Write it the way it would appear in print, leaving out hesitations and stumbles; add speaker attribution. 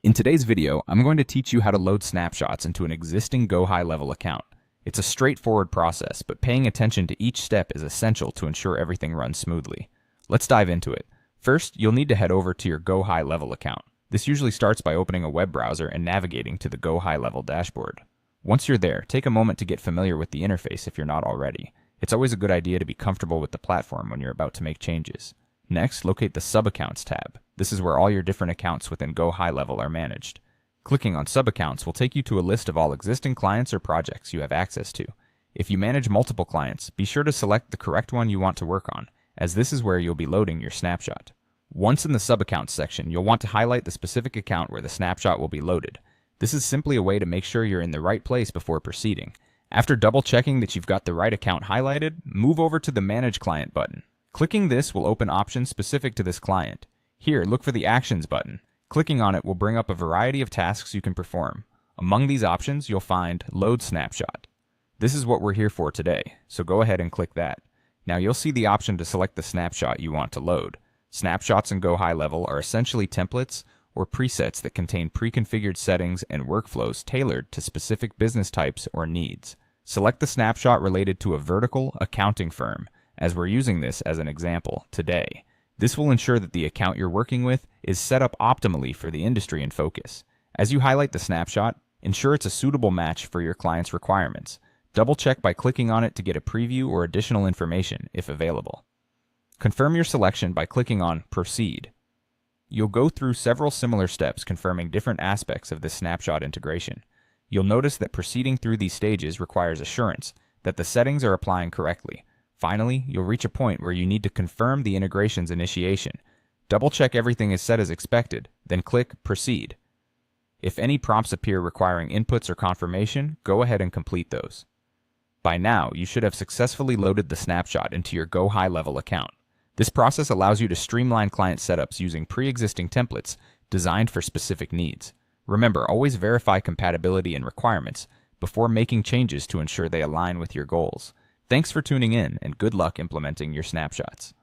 Speaker 1: In today's video, I'm going to teach you how to load snapshots into an existing GoHighLevel account. It's a straightforward process, but paying attention to each step is essential to ensure everything runs smoothly. Let's dive into it. First, you'll need to head over to your GoHighLevel account. This usually starts by opening a web browser and navigating to the GoHighLevel dashboard. Once you're there, take a moment to get familiar with the interface if you're not already. It's always a good idea to be comfortable with the platform when you're about to make changes. Next, locate the Sub-Accounts tab. This is where all your different accounts within GoHighLevel are managed. Clicking on Sub-Accounts will take you to a list of all existing clients or projects you have access to. If you manage multiple clients, be sure to select the correct one you want to work on, as this is where you'll be loading your snapshot. Once in the Sub-Accounts section, you'll want to highlight the specific account where the snapshot will be loaded. This is simply a way to make sure you're in the right place before proceeding. After double-checking that you've got the right account highlighted, move over to the Manage Client button. Clicking this will open options specific to this client. Here, look for the Actions button. Clicking on it will bring up a variety of tasks you can perform. Among these options, you'll find Load Snapshot. This is what we're here for today, so go ahead and click that. Now you'll see the option to select the snapshot you want to load. Snapshots in GoHighLevel are essentially templates or presets that contain pre-configured settings and workflows tailored to specific business types or needs. Select the snapshot related to a vertical accounting firm, as we're using this as an example today. This will ensure that the account you're working with is set up optimally for the industry in focus. As you highlight the snapshot, ensure it's a suitable match for your client's requirements. Double check by clicking on it to get a preview or additional information if available. Confirm your selection by clicking on Proceed. You'll go through several similar steps confirming different aspects of this snapshot integration. You'll notice that proceeding through these stages requires assurance that the settings are applying correctly. Finally, you'll reach a point where you need to confirm the integration's initiation. Double-check everything is set as expected, then click Proceed. If any prompts appear requiring inputs or confirmation, go ahead and complete those. By now, you should have successfully loaded the snapshot into your GoHighLevel account. This process allows you to streamline client setups using pre-existing templates designed for specific needs. Remember, always verify compatibility and requirements before making changes to ensure they align with your goals. Thanks for tuning in, and good luck implementing your snapshots.